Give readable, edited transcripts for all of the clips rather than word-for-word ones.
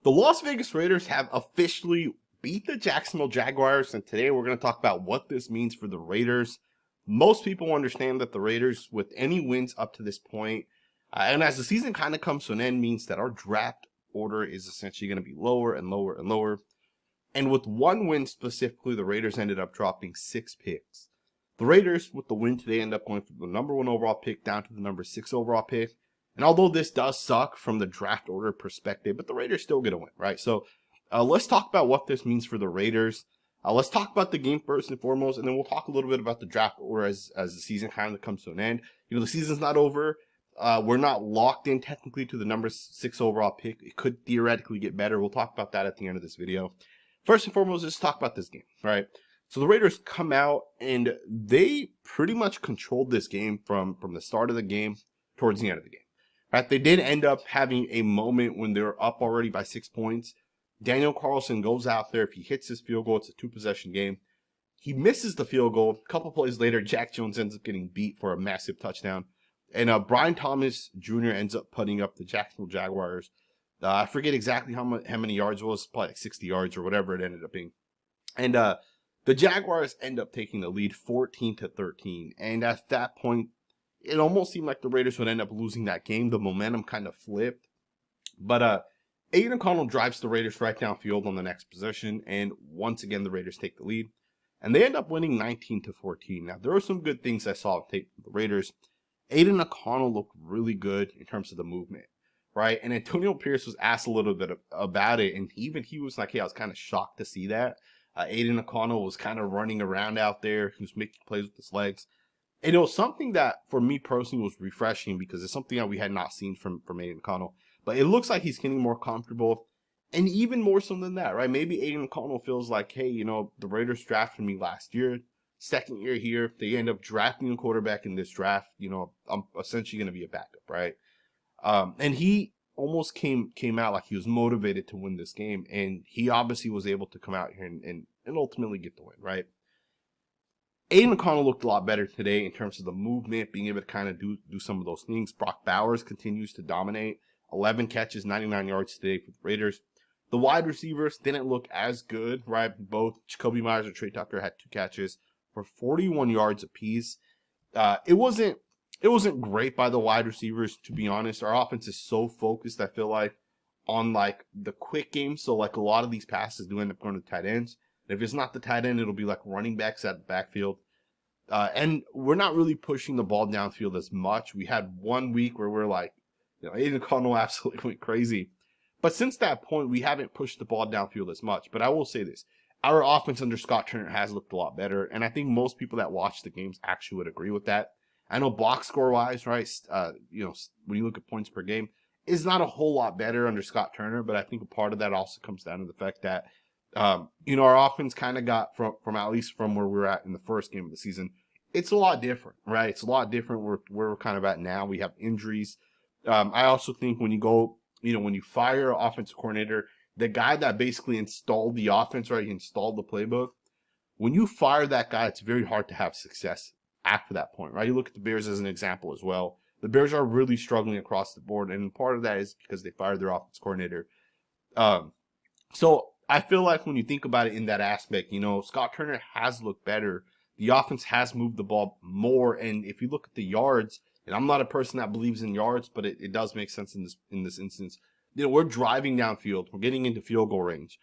The Las Vegas Raiders have officially beat the Jacksonville Jaguars, and today we're going to talk about what this means for the Raiders. Most people understand that the Raiders, with any wins up to this point, and as the season kind of comes to an end, means that our draft order is essentially going to be lower and lower and lower. And with one win specifically, the Raiders ended up dropping 6 picks. The Raiders, with the win today, end up going from the number 1 overall pick down to the number 6 overall pick. And although this does suck from the draft order perspective, but the Raiders still get a win, right? So let's talk about what this means for the Raiders. Let's talk about the game first and foremost, and then we'll talk a little bit about the draft order as the season kind of comes to an end. You know, the season's not over. We're not locked in technically to the number 6 overall pick. It could theoretically get better. We'll talk about that at the end of this video. First and foremost, let's talk about this game, right? So the Raiders come out and they pretty much controlled this game from the start of the game towards the end of the game. Right? They did end up having a moment when they were up already by 6 points. Daniel Carlson goes out there. If he hits his field goal, it's a 2-possession game. He misses the field goal. A couple plays later, Jack Jones ends up getting beat for a massive touchdown. And Brian Thomas Jr. ends up putting up the Jacksonville Jaguars. I forget exactly how many yards it was, probably like 60 yards or whatever it ended up being. And the Jaguars end up taking the lead 14-13. And at that point, it almost seemed like the Raiders would end up losing that game. The momentum kind of flipped. But Aiden O'Connell drives the Raiders right downfield on the next possession. And once again, the Raiders take the lead. And they end up winning 19-14. Now, there were some good things I saw on tape from the Raiders. Aiden O'Connell looked really good in terms of the movement, right? And Antonio Pierce was asked a little bit about it. And even he was like, hey, I was kind of shocked to see that. Aiden O'Connell was kind of running around out there. He was making plays with his legs. And it was something that, for me personally, was refreshing because it's something that we had not seen from Aiden O'Connell. But it looks like he's getting more comfortable. And even more so than that, right? Maybe Aiden O'Connell feels like, hey, you know, the Raiders drafted me last year. Second year here, they end up drafting a quarterback in this draft. You know, I'm essentially going to be a backup, right? And he almost came out like he was motivated to win this game. And he obviously was able to come out here and ultimately get the win, right? Aiden O'Connell looked a lot better today in terms of the movement, being able to kind of do some of those things. Brock Bowers continues to dominate. 11 catches, 99 yards today for the Raiders. The wide receivers didn't look as good, right? Both Jacoby Myers and Trey Tucker had 2 catches for 41 yards apiece. It wasn't great by the wide receivers, to be honest. Our offense is so focused, I feel like, on like the quick game. So like a lot of these passes do end up going to tight ends. If it's not the tight end, it'll be like running backs at the backfield. And we're not really pushing the ball downfield as much. We had 1 week where we're like, you know, Aiden O'Connell absolutely went crazy. But since that point, we haven't pushed the ball downfield as much. But I will say this. Our offense under Scott Turner has looked a lot better. And I think most people that watch the games actually would agree with that. I know box score-wise, right, you know, when you look at points per game, is not a whole lot better under Scott Turner. But I think a part of that also comes down to the fact that you know, our offense kind of got from at least from where we were at in the first game of the season. It's a lot different, right? It's a lot different where we're kind of at now. We have injuries. I also think when you go, you know, when you fire an offensive coordinator, the guy that basically installed the offense, right? He installed the playbook. When you fire that guy, it's very hard to have success after that point, right? You look at the Bears as an example as well. The Bears are really struggling across the board, and part of that is because they fired their offensive coordinator. So I feel like when you think about it in that aspect, you know, Scott Turner has looked better. The offense has moved the ball more. And if you look at the yards, and I'm not a person that believes in yards, but it does make sense in this instance. You know, we're driving downfield. We're getting into field goal range.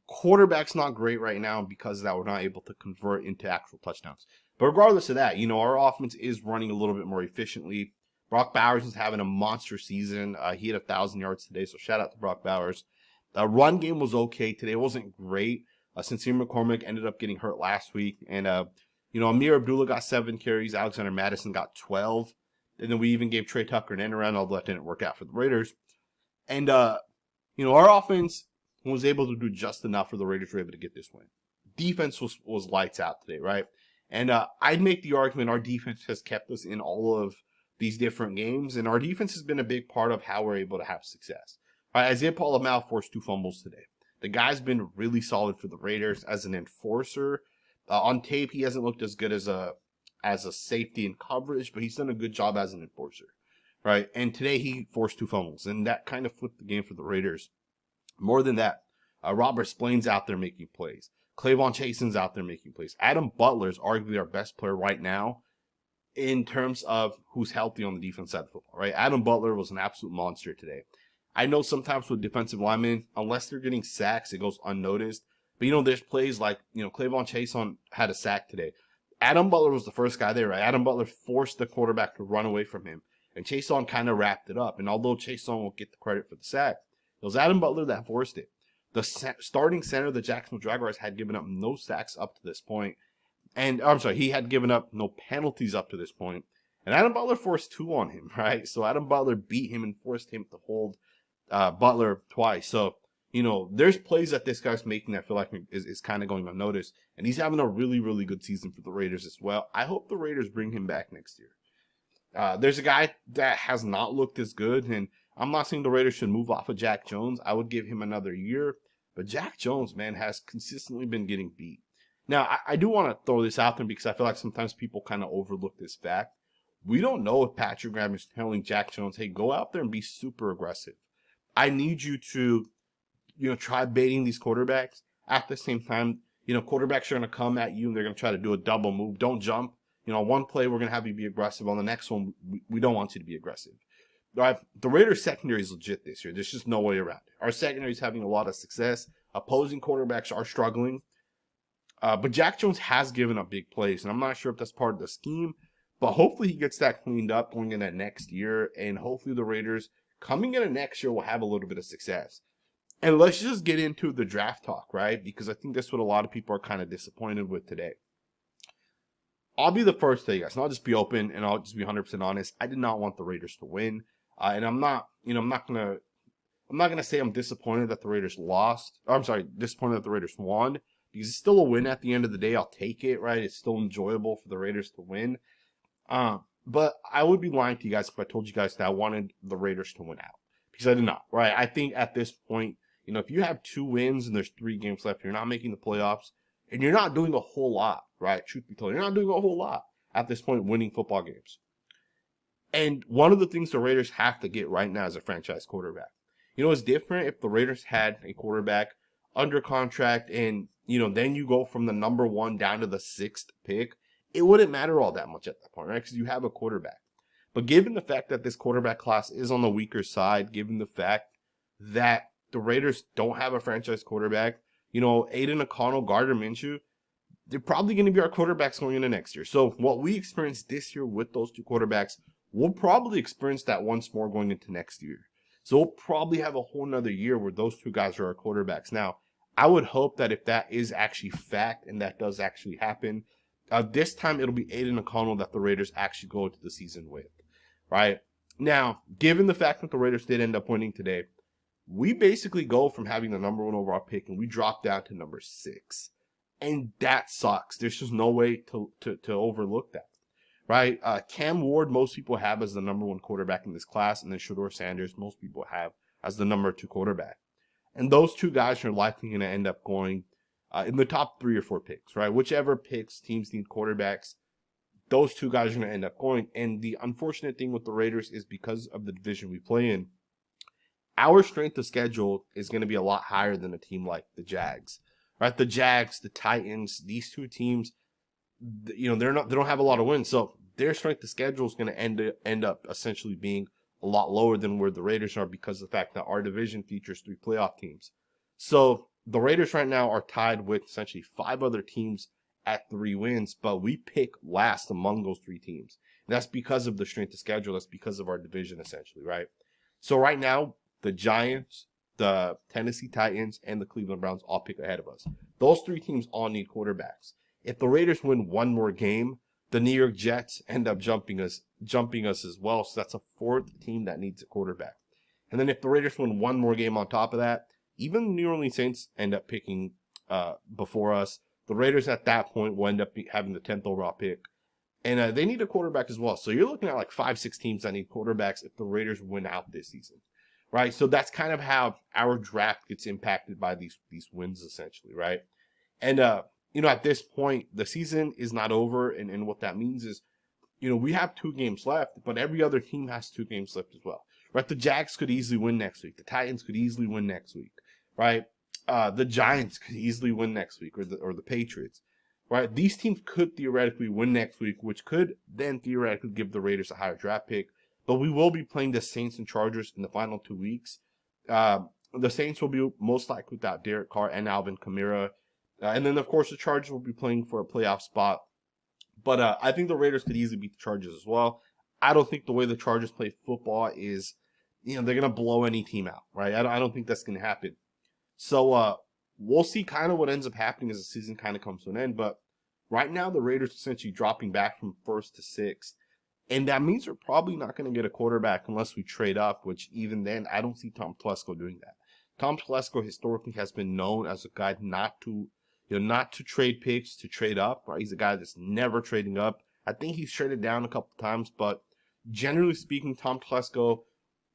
Quarterback's not great right now because of that we're not able to convert into actual touchdowns. But regardless of that, you know, our offense is running a little bit more efficiently. Brock Bowers is having a monster season. He had 1,000 yards today, so shout out to Brock Bowers. Run game was okay today. It wasn't great. Sincere McCormick ended up getting hurt last week. And, you know, Amir Abdullah got 7 carries. Alexander Madison got 12. And then we even gave Trey Tucker an end around, although that didn't work out for the Raiders. And, you know, our offense was able to do just enough for the Raiders were able to get this win. Defense was lights out today, right? And I'd make the argument our defense has kept us in all of these different games. And our defense has been a big part of how we're able to have success. All right, Isaiah Paul forced 2 fumbles today. The guy's been really solid for the Raiders as an enforcer. On tape, he hasn't looked as good as a safety in coverage, but he's done a good job as an enforcer, right? And today he forced 2 fumbles, and that kind of flipped the game for the Raiders. More than that, Robert Splain's out there making plays. Clavon Chasen's out there making plays. Adam Butler is arguably our best player right now in terms of who's healthy on the defense side of football, right? Adam Butler was an absolute monster today. I know sometimes with defensive linemen, unless they're getting sacks, it goes unnoticed. But, there's plays like, Clavon Chasen had a sack today. Adam Butler was the first guy there, right? Adam Butler forced the quarterback to run away from him. And Chasen kind of wrapped it up. And although Chasen won't get the credit for the sack, it was Adam Butler that forced it. The starting center of the Jacksonville Jaguars had given up no sacks up to this point. And he had given up no penalties up to this point. And Adam Butler forced 2 on him, right? So Adam Butler beat him and forced him to hold Butler twice. So, there's plays that this guy's making that I feel like is kind of going unnoticed. And he's having a really, really good season for the Raiders as well. I hope the Raiders bring him back next year. There's a guy that has not looked as good, and I'm not saying the Raiders should move off of Jack Jones. I would give him another year. But Jack Jones, man, has consistently been getting beat. Now, I do want to throw this out there because I feel like sometimes people kind of overlook this fact. We don't know if Patrick Graham is telling Jack Jones, hey, go out there and be super aggressive. I need you to, try baiting these quarterbacks. At the same time, quarterbacks are going to come at you and they're going to try to do a double move. Don't jump. One play, we're going to have you be aggressive. On the next one, we don't want you to be aggressive. Right? The Raiders secondary is legit this year. There's just no way around it. Our secondary is having a lot of success. Opposing quarterbacks are struggling. But Jack Jones has given up big plays, and I'm not sure if that's part of the scheme, but hopefully he gets that cleaned up going into next year, and hopefully the Raiders coming into next year will have a little bit of success. And let's just get into the draft talk, right? Because I think that's what a lot of people are kind of disappointed with today. I'll be the first to tell you guys, and I'll just be open, and I'll just be 100% honest. I did not want the Raiders to win, and I'm not gonna say I'm disappointed that the Raiders lost. Disappointed that the Raiders won. Because it's still a win at the end of the day. I'll take it, right? It's still enjoyable for the Raiders to win. But I would be lying to you guys if I told you guys that I wanted the Raiders to win out. Because I did not, right? I think at this point, if you have 2 wins and there's 3 games left, you're not making the playoffs, and you're not doing a whole lot, right? Truth be told, you're not doing a whole lot at this point winning football games. And one of the things the Raiders have to get right now is a franchise quarterback. It's different if the Raiders had a quarterback under contract and then you go from the number 1 down to the 6th pick. It wouldn't matter all that much at that point, right? Because you have a quarterback. But given the fact that this quarterback class is on the weaker side, given the fact that the Raiders don't have a franchise quarterback, Aiden O'Connell, Gardner Minshew, they're probably going to be our quarterbacks going into next year. So what we experienced this year with those 2 quarterbacks, we'll probably experience that once more going into next year. So we'll probably have a whole nother year where those 2 guys are our quarterbacks. Now, I would hope that if that is actually fact and that does actually happen, this time it'll be Aiden O'Connell that the Raiders actually go into the season with, right? Now, given the fact that the Raiders did end up winning today, we basically go from having the number 1 overall pick and we drop down to number 6. And that sucks. There's just no way to overlook that, right? Cam Ward, most people have as the number 1 quarterback in this class, and then Shedeur Sanders, most people have as the number 2 quarterback. And those 2 guys are likely going to end up going in the top 3 or 4 picks, right? Whichever picks teams need quarterbacks, those 2 guys are going to end up going. And the unfortunate thing with the Raiders is because of the division we play in, our strength of schedule is going to be a lot higher than a team like the Jags, right? The Jags, the Titans, these 2 teams, they don't have a lot of wins. So their strength of schedule is going to end up essentially being a lot lower than where the Raiders are because of the fact that our division features 3 playoff teams. So the Raiders right now are tied with essentially 5 other teams at 3 wins, but we pick last among those 3 teams. And that's because of the strength of schedule. That's because of our division essentially, right? So right now, the Giants, the Tennessee Titans, and the Cleveland Browns all pick ahead of us. Those 3 teams all need quarterbacks. If the Raiders win 1 more game, the New York Jets end up jumping us as well. So that's a 4th team that needs a quarterback. And then if the Raiders win 1 more game on top of that, even the New Orleans Saints end up picking before us. The Raiders at that point will end up having the 10th overall pick. And they need a quarterback as well. So you're looking at like 5-6 teams that need quarterbacks if the Raiders win out this season, right? So that's kind of how our draft gets impacted by these wins essentially, right? And at this point, the season is not over, and what that means is, we have 2 games left, but every other team has 2 games left as well, right? The Jags could easily win next week. The Titans could easily win next week, right? The Giants could easily win next week, or the Patriots, right? These teams could theoretically win next week, which could then theoretically give the Raiders a higher draft pick. But we will be playing the Saints and Chargers in the final 2 weeks. The Saints will be most likely without Derek Carr and Alvin Kamara. And then, of course, the Chargers will be playing for a playoff spot. But I think the Raiders could easily beat the Chargers as well. I don't think the way the Chargers play football is, they're going to blow any team out, right? I don't think that's going to happen. So we'll see kind of what ends up happening as the season kind of comes to an end. But right now, the Raiders are essentially dropping back from 1st to 6th. And that means we're probably not going to get a quarterback unless we trade up, which even then, I don't see Tom Telesco doing that. Tom Telesco historically has been known as a guy not to trade picks, to trade up. Right? He's a guy that's never trading up. I think he's traded down a couple times, but generally speaking, Tom Telesco,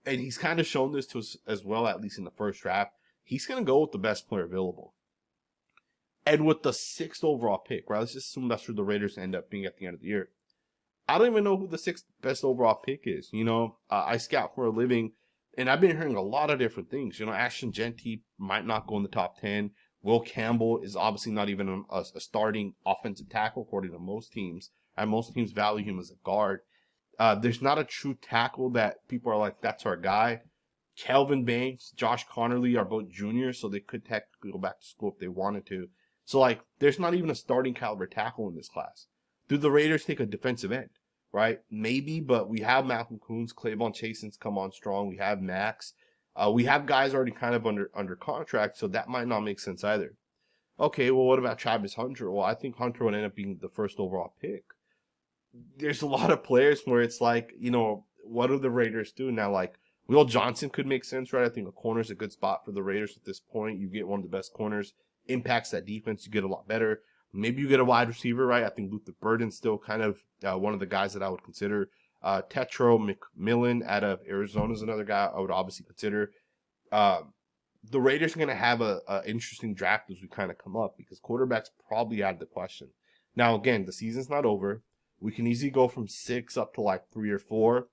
and he's kind of shown this to us as well, at least in the first draft, he's going to go with the best player available. And with the 6th overall pick, right? Let's just assume that's where the Raiders end up being at the end of the year. I don't even know who the 6th best overall pick is. I scout for a living, and I've been hearing a lot of different things. Ashton Genty might not go in the top 10. Will Campbell is obviously not even a starting offensive tackle according to most teams. And most teams value him as a guard. There's not a true tackle that people are like, that's our guy. Kelvin Banks, Josh Connerly are both juniors, so they could technically go back to school if they wanted to. So, there's not even a starting caliber tackle in this class. Do the Raiders take a defensive end, right? Maybe, but we have Malcolm Koonce, Clavon Chasen's come on strong. We have Maxx. We have guys already kind of under contract, so that might not make sense either. Okay, well, what about Travis Hunter? Well, I think Hunter would end up being the 1st overall pick. There's a lot of players where it's like, what do the Raiders do now? Will Johnson could make sense, right? I think a corner's a good spot for the Raiders at this point. You get one of the best corners, impacts that defense, you get a lot better. Maybe you get a wide receiver, right? I think Luther Burden's still kind of one of the guys that I would consider. Tetro McMillan out of Arizona is another guy I would obviously consider. The Raiders are going to have an interesting draft as we kind of come up because quarterback's probably out of the question. Now, again, the season's not over. We can easily go from 6 up to 3 or 4.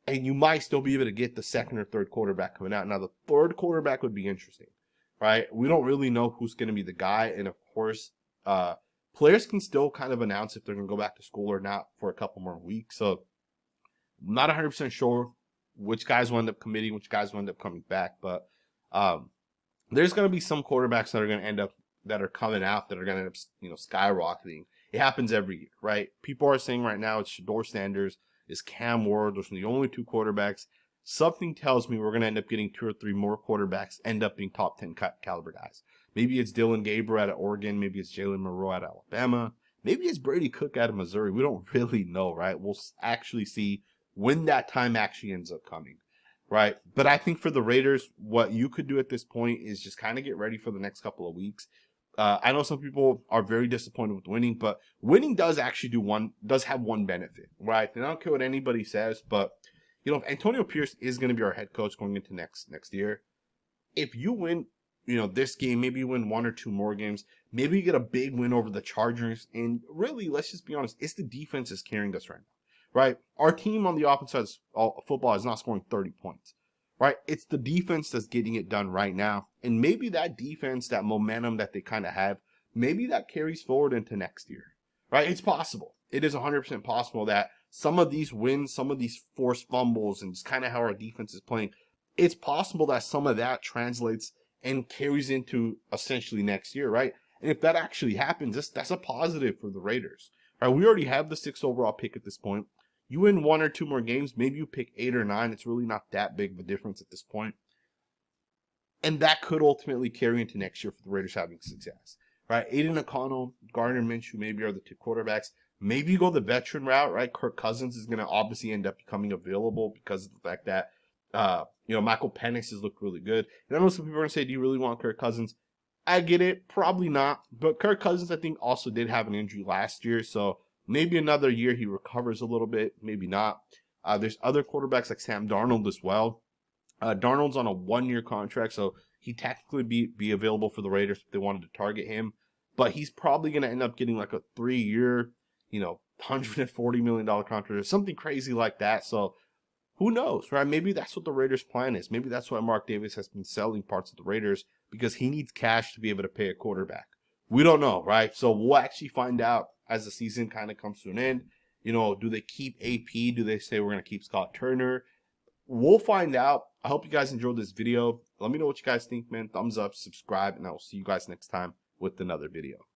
And you might still be able to get the 2nd or 3rd quarterback coming out. Now, the 3rd quarterback would be interesting, right? We don't really know who's going to be the guy. And, of course, players can still kind of announce if they're going to go back to school or not for a couple more weeks. So, I'm not 100% sure which guys will end up committing, which guys will end up coming back. But there's going to be some quarterbacks that are going to end up, that are coming out, that are going to end up, skyrocketing. It happens every year, right? People are saying right now it's Shedeur Sanders, it's Cam Ward. Those are the only 2 quarterbacks. Something tells me we're going to end up getting 2 or 3 more quarterbacks end up being top 10 caliber guys. Maybe it's Dylan Gabriel out of Oregon. Maybe it's Jalen Monroe out of Alabama. Maybe it's Brady Cook out of Missouri. We don't really know, right? We'll actually see when that time actually ends up coming, right? But I think for the Raiders, what you could do at this point is just kind of get ready for the next couple of weeks. I know some people are very disappointed with winning, but winning does actually have one benefit, right? And I don't care what anybody says, but if Antonio Pierce is going to be our head coach going into next year, if you win, this game, maybe you win 1 or 2 more games, maybe you get a big win over the Chargers, and really, let's just be honest, it's the defense that's carrying us right now, right? Our team on the offensive side of football is not scoring 30 points. Right, it's the defense that's getting it done right now. And maybe that defense, that momentum that they kind of have, maybe that carries forward into next year. Right, it's possible. It is 100% possible that some of these wins, some of these forced fumbles, and just kind of how our defense is playing, it's possible that some of that translates and carries into essentially next year, right? And if that actually happens, that's a positive for the Raiders. Right, we already have the 6th overall pick at this point. You win 1 or 2 more games, maybe you pick 8 or 9. It's really not that big of a difference at this point. And that could ultimately carry into next year for the Raiders having success. Right? Aiden O'Connell, Gardner Minshew maybe are the 2 quarterbacks. Maybe you go the veteran route, right? Kirk Cousins is going to obviously end up becoming available because of the fact that, Michael Penix has looked really good. And I know some people are going to say, do you really want Kirk Cousins? I get it. Probably not. But Kirk Cousins, I think, also did have an injury last year. So maybe another year he recovers a little bit. Maybe not. There's other quarterbacks like Sam Darnold as well. Darnold's on a 1-year contract, so he technically be available for the Raiders if they wanted to target him. But he's probably going to end up getting like a 3-year, $140 million contract or something crazy like that. So who knows, right? Maybe that's what the Raiders' plan is. Maybe that's why Mark Davis has been selling parts of the Raiders, because he needs cash to be able to pay a quarterback. We don't know, right? So we'll actually find out as the season kind of comes to an end. You know, do they keep AP? Do they say we're going to keep Scott Turner? We'll find out. I hope you guys enjoyed this video. Let me know what you guys think, man. Thumbs up, subscribe, and I will see you guys next time with another video.